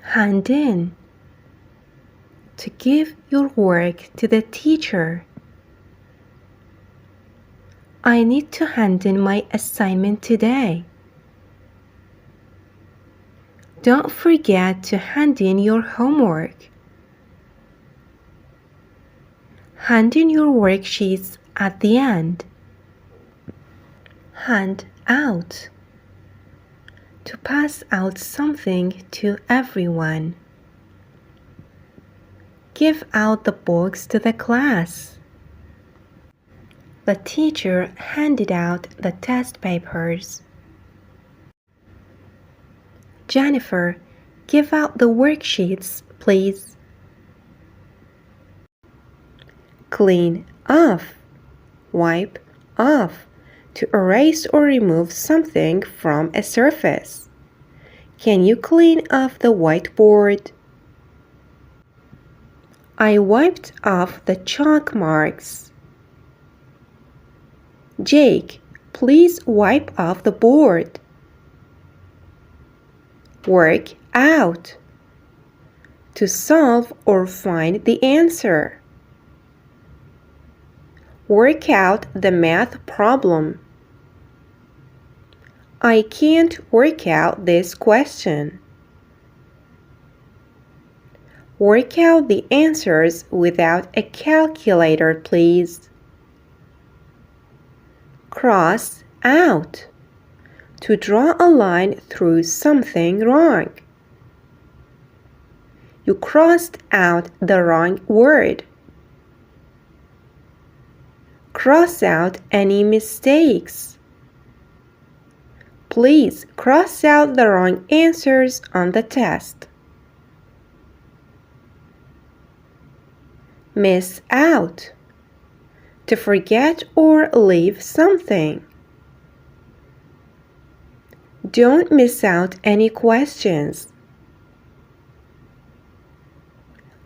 Hand in. To give your work to the teacher. I need to hand in my assignment today. Don't forget to hand in your homework. Hand in your worksheets at the end. Hand out. To pass out something to everyone. Give out the books to the class. The teacher handed out the test papers. Jennifer, give out the worksheets, please. Clean off. Wipe off. To erase or remove something from a surface. Can you clean off the whiteboard? I wiped off the chalk marks. Jake, please wipe off the board. Work out. To solve or find the answer. Work out the math problem. I can't work out this question. Work out the answers without a calculator, please. Cross out. To draw a line through something wrong. You crossed out the wrong word. Cross out any mistakes. Please cross out the wrong answers on the test. Miss out. To forget or leave something. Don't miss out any questions.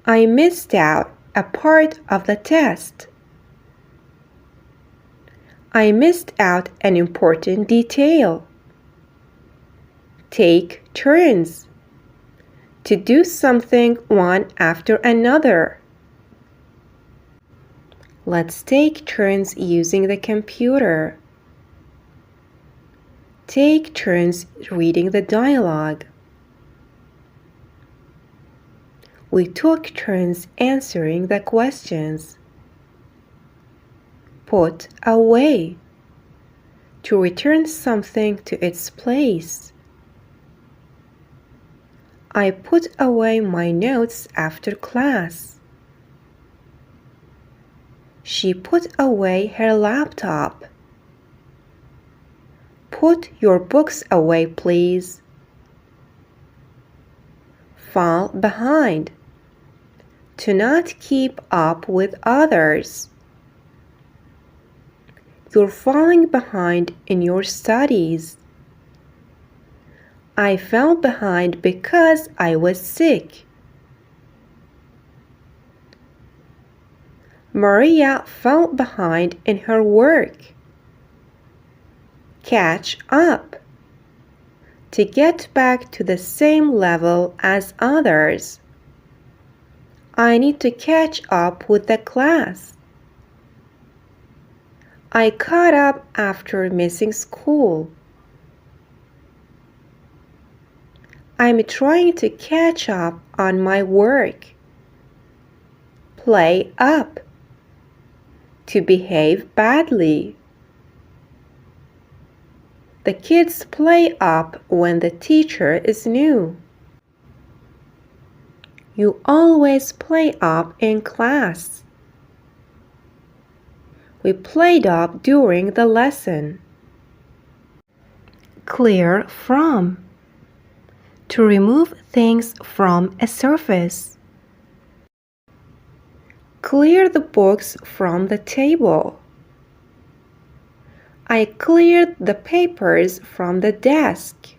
I missed out a part of the test. I missed out an important detail. Take turns. To do something one after another. Let's take turns using the computer. Take turns reading the dialogue. We took turns answering the questions. Put away. To return something to its place. I put away my notes after class. She put away her laptop. Put your books away, please. Fall behind. To not keep up with others. You're falling behind in your studies. I fell behind because I was sick. Maria fell behind in her work. Catch up. To get back to the same level as others. I need to catch up with the class. I caught up after missing school. I'm trying to catch up on my work. Play up. To behave badly. The kids play up when the teacher is new. You always play up in class. We played up during the lesson. Clear from. To remove things from a surface. Clear the books from the table. I cleared the papers from the desk.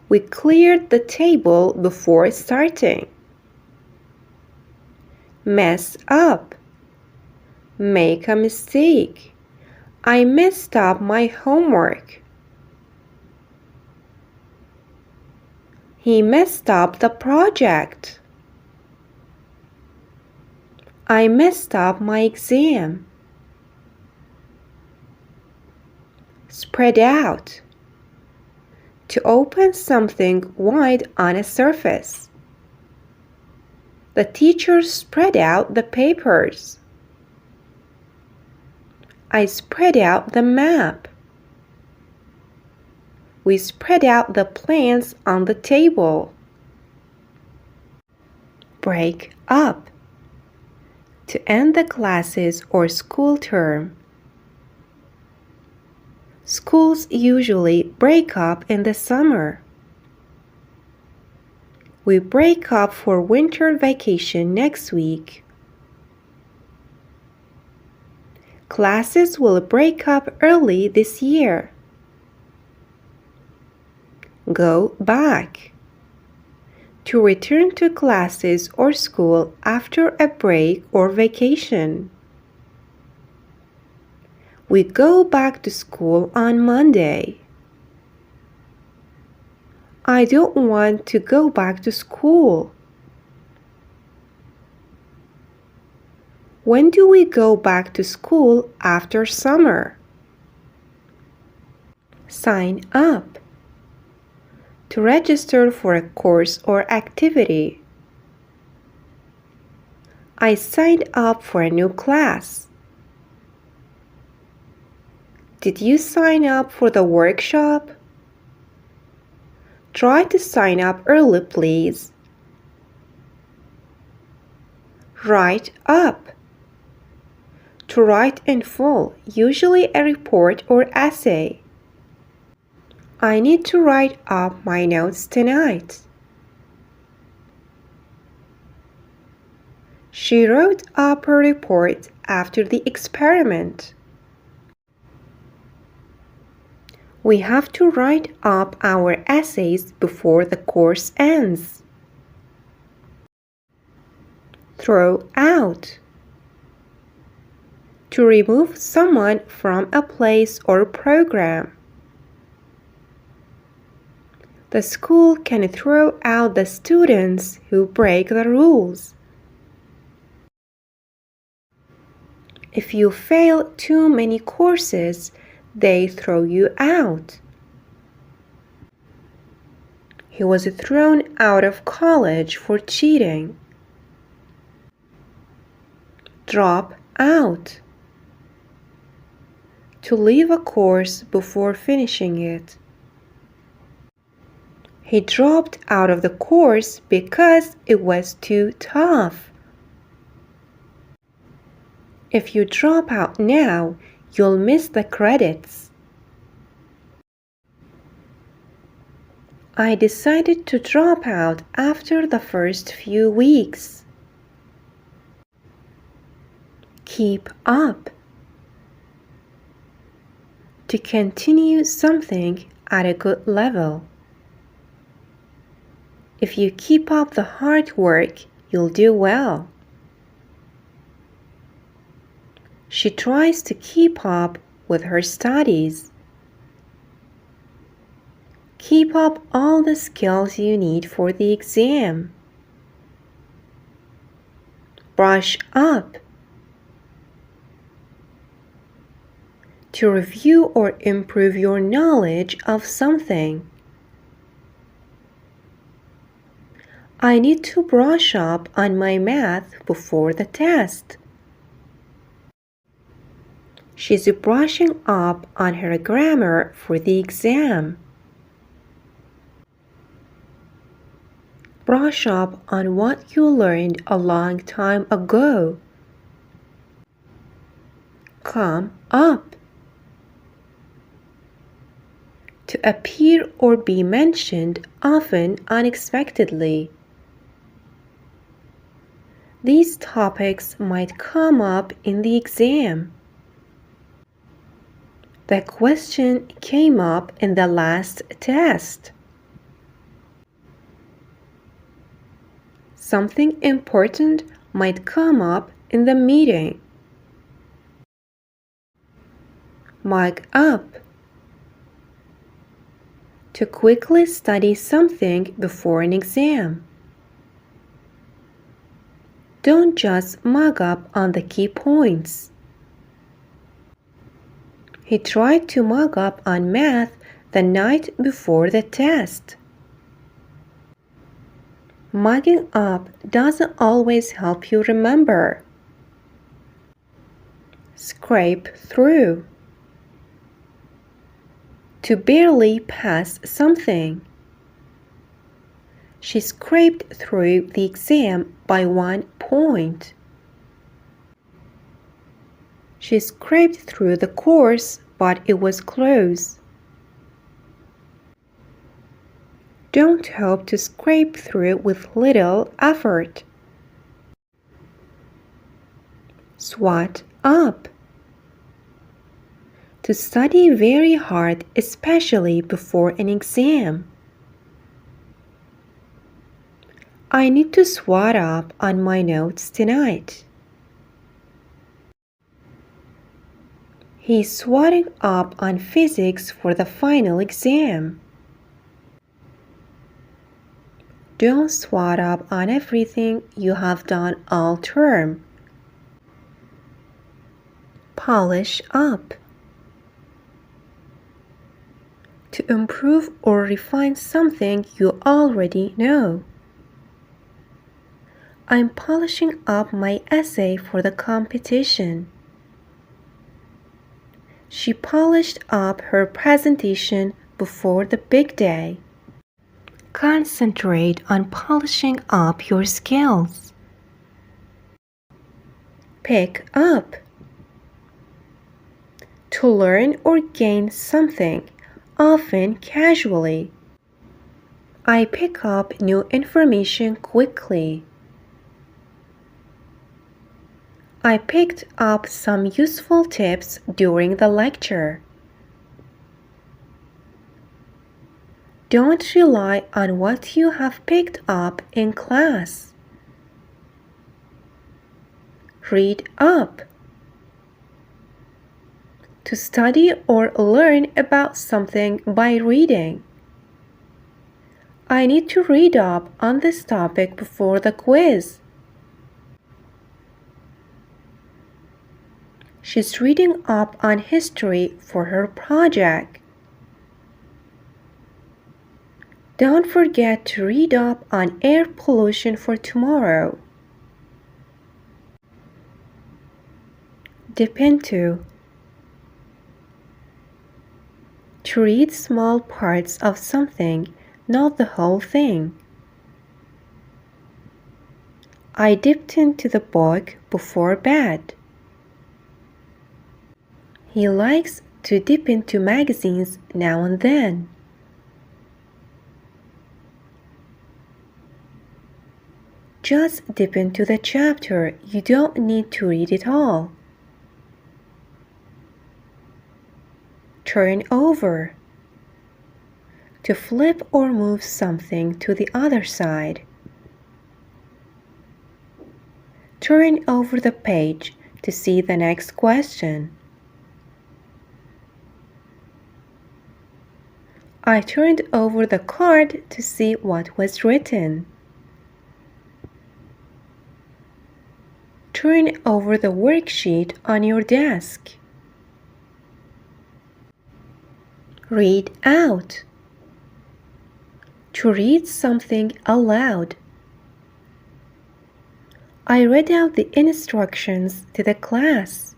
We cleared the table before starting. Mess up. Make a mistake. I messed up my homework. He messed up the project. I messed up my exam. Spread out. To open something wide on a surface. The teacher spread out the papers. I spread out the map. We spread out the plans on the table. Break up. To end the classes or school term. Schools usually break up in the summer. We break up for winter vacation next week. Classes will break up early this year. Go back. To return to classes or school after a break or vacation. We go back to school on Monday. I don't want to go back to school. When do we go back to school after summer? Sign up. To register for a course or activity. I signed up for a new class. Did you sign up for the workshop? Try to sign up early, please. Write up. To write in full, usually a report or essay. I need to write up my notes tonight. She wrote up her report after the experiment. We have to write up our essays before the course ends. Throw out. To remove someone from a place or program. The school can throw out the students who break the rules. If you fail too many courses, they throw you out. He was thrown out of college for cheating. Drop out. To leave a course before finishing it. He dropped out of the course because it was too tough. If you drop out now, you'll miss the credits. I decided to drop out after the first few weeks. Keep up. To continue something at a good level. If you keep up the hard work, you'll do well. She tries to keep up with her studies. Keep up all the skills you need for the exam. Brush up. To review or improve your knowledge of something. I need to brush up on my math before the test. She's brushing up on her grammar for the exam. Brush up on what you learned a long time ago. Come up. To appear or be mentioned often unexpectedly. These topics might come up in the exam. The question came up in the last test. Something important might come up in the meeting. Mic up. To quickly study something before an exam. Don't just mug up on the key points. He tried to mug up on math the night before the test. Mugging up doesn't always help you remember. Scrape through. To barely pass something. She scraped through the exam by 1 point. She scraped through the course, but it was close. Don't hope to scrape through with little effort. Swat up. To study very hard, especially before an exam. I need to swat up on my notes tonight. He's swatting up on physics for the final exam. Don't swat up on everything you have done all term. Polish up. To improve or refine something you already know. I'm polishing up my essay for the competition. She polished up her presentation before the big day. Concentrate on polishing up your skills. Pick up. To learn or gain something, often casually. I pick up new information quickly. I picked up some useful tips during the lecture. Don't rely on what you have picked up in class. Read up. To study or learn about something by reading. I need to read up on this topic before the quiz. She's reading up on history for her project. Don't forget to read up on air pollution for tomorrow. Dip into. To read small parts of something, not the whole thing. I dipped into the book before bed. He likes to dip into magazines now and then. Just dip into the chapter. You don't need to read it all. Turn over. To flip or move something to the other side. Turn over the page to see the next question. I turned over the card to see what was written. Turn over the worksheet on your desk. Read out. To read something aloud. I read out the instructions to the class.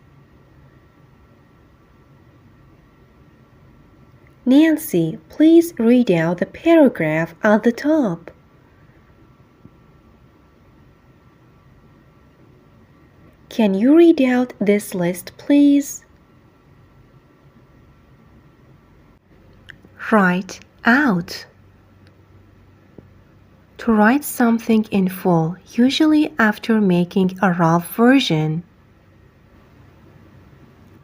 Nancy, please read out the paragraph at the top. Can you read out this list, please? Write out. To write something in full, usually after making a rough version.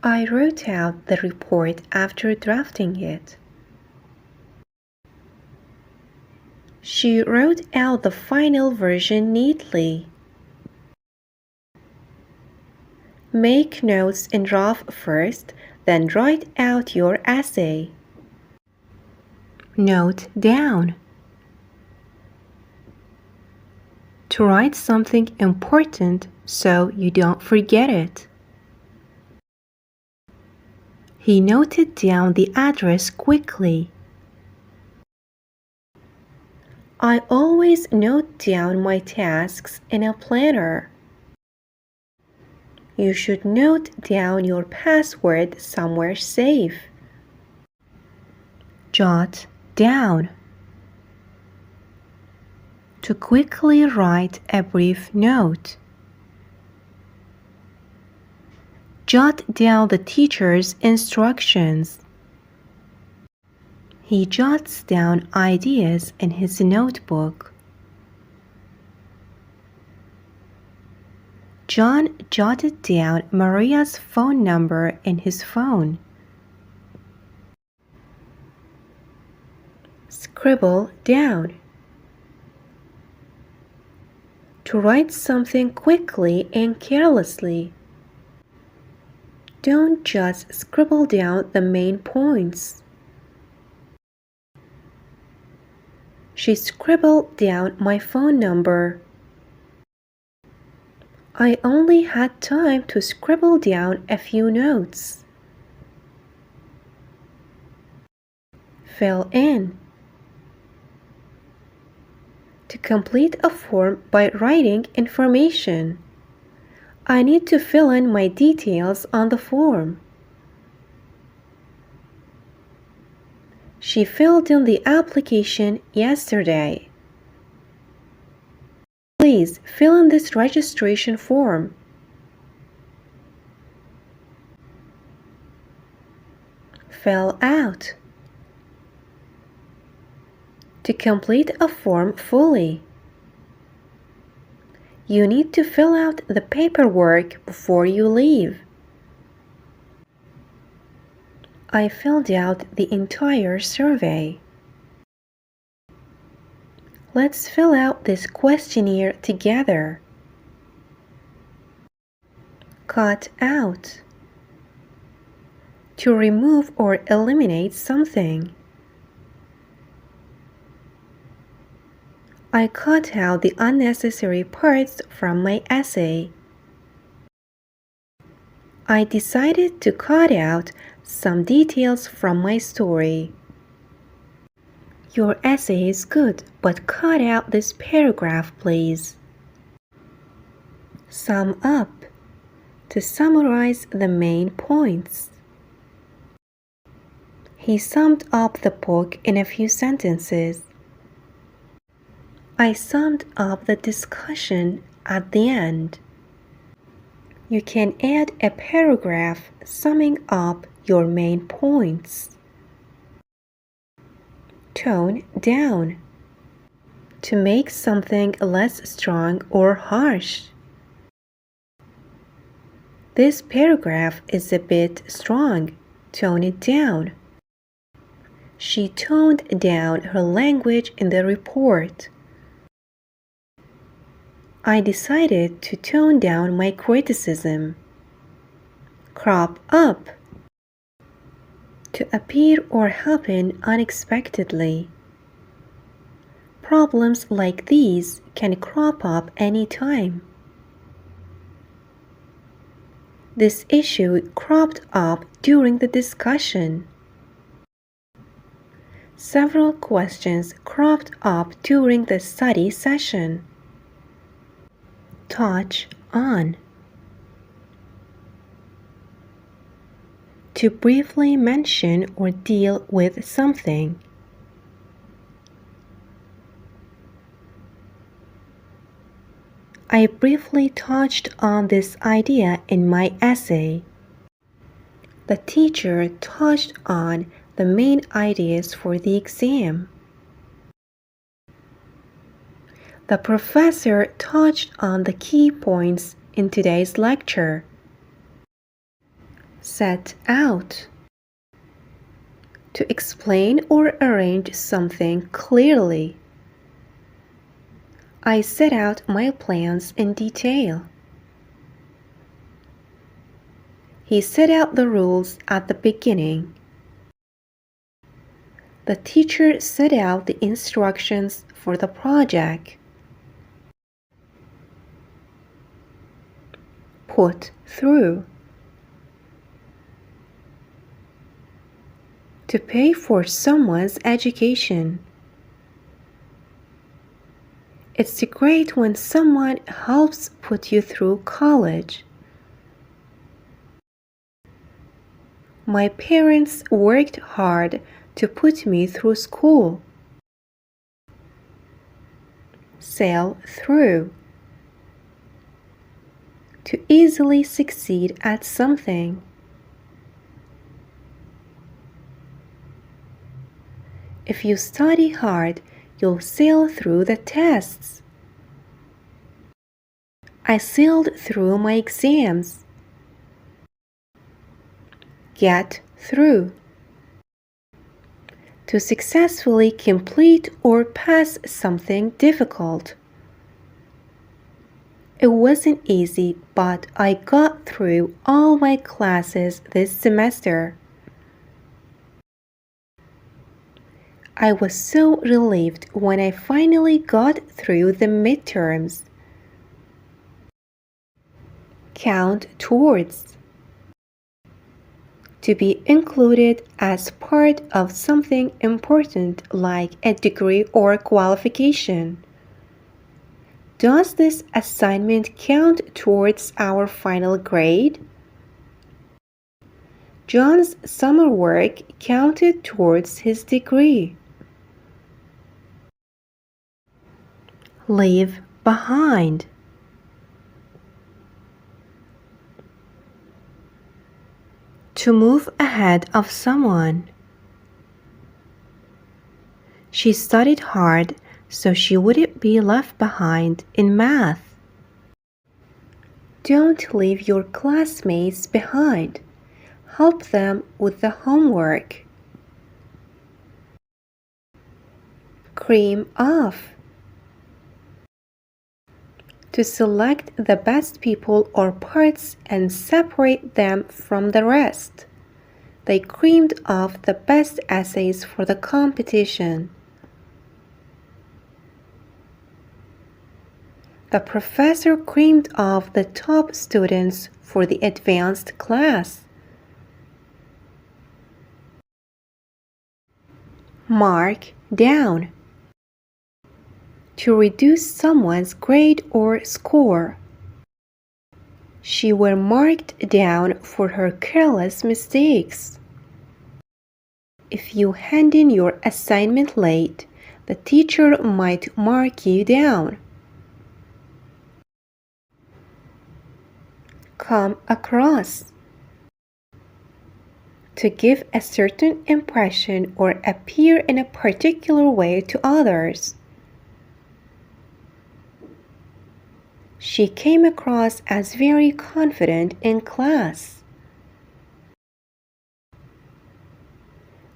I wrote out the report after drafting it. She wrote out the final version neatly. Make notes in rough first, then write out your essay. Note down. To write something important so you don't forget it. He noted down the address quickly. I always note down my tasks in a planner. You should note down your password somewhere safe. Jot down. To quickly write a brief note. Jot down the teacher's instructions. He jots down ideas in his notebook. John jotted down Maria's phone number in his phone. Scribble down. To write something quickly and carelessly. Don't just scribble down the main points. She scribbled down my phone number. I only had time to scribble down a few notes. Fill in. To complete a form by writing information. I need to fill in my details on the form. She filled in the application yesterday. Please fill in this registration form. Fill out. To complete a form fully, you need to fill out the paperwork before you leave. I filled out the entire survey. Let's fill out this questionnaire together. Cut out. To remove or eliminate something. I cut out the unnecessary parts from my essay. I decided to cut out some details from my story. Your essay is good, but cut out this paragraph, please. Sum up. To summarize the main points. He summed up the book in a few sentences. I summed up the discussion at the end. You can add a paragraph summing up your main points. Tone down. To make something less strong or harsh. This paragraph is a bit strong. Tone it down. She toned down her language in the report. I decided to tone down my criticism. Crop up. To appear or happen unexpectedly. Problems like these can crop up anytime. This issue cropped up during the discussion. Several questions cropped up during the study session. Touch on. To briefly mention or deal with something. I briefly touched on this idea in my essay. The teacher touched on the main ideas for the exam. The professor touched on the key points in today's lecture. Set out. To explain or arrange something clearly. I set out my plans in detail. He set out the rules at the beginning. The teacher set out the instructions for the project. Put through. To pay for someone's education. It's great when someone helps put you through college. My parents worked hard to put me through school. Sail through. To easily succeed at something. If you study hard, you'll sail through the tests. I sailed through my exams. Get through. To successfully complete or pass something difficult. It wasn't easy, but I got through all my classes this semester. I was so relieved when I finally got through the midterms. Count towards. To be included as part of something important like a degree or qualification. Does this assignment count towards our final grade? John's summer work counted towards his degree. Leave behind. To move ahead of someone. She studied hard so she wouldn't be left behind in math. Don't leave your classmates behind. Help them with the homework. Cream off. To select the best people or parts and separate them from the rest. They creamed off the best essays for the competition. The professor creamed off the top students for the advanced class. Mark down. To reduce someone's grade or score. She were marked down for her careless mistakes. If you hand in your assignment late, the teacher might mark you down. Come across. To give a certain impression or appear in a particular way to others. She came across as very confident in class.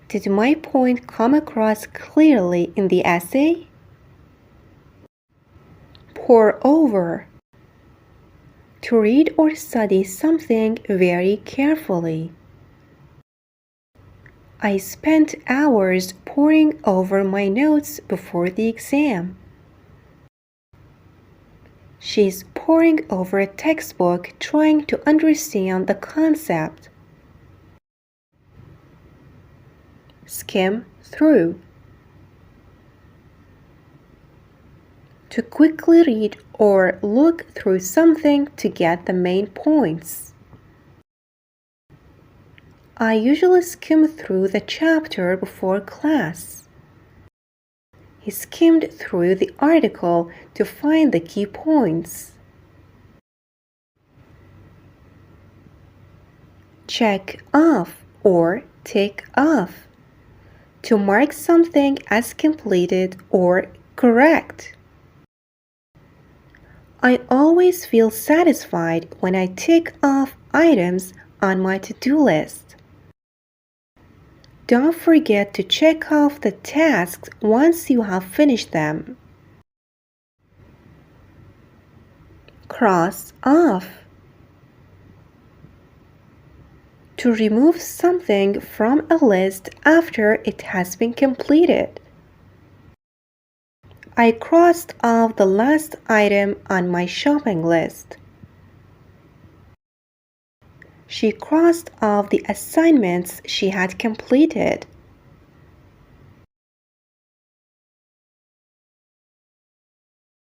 Did my point come across clearly in the essay? Pour over. To read or study something very carefully. I spent hours poring over my notes before the exam. She's poring over a textbook trying to understand the concept. Skim through. To quickly read or look through something to get the main points. I usually skim through the chapter before class. He skimmed through the article to find the key points. Check off or tick off. To mark something as completed or correct. I always feel satisfied when I tick off items on my to-do list. Don't forget to check off the tasks once you have finished them. Cross off. To remove something from a list after it has been completed. I crossed off the last item on my shopping list. She crossed off the assignments she had completed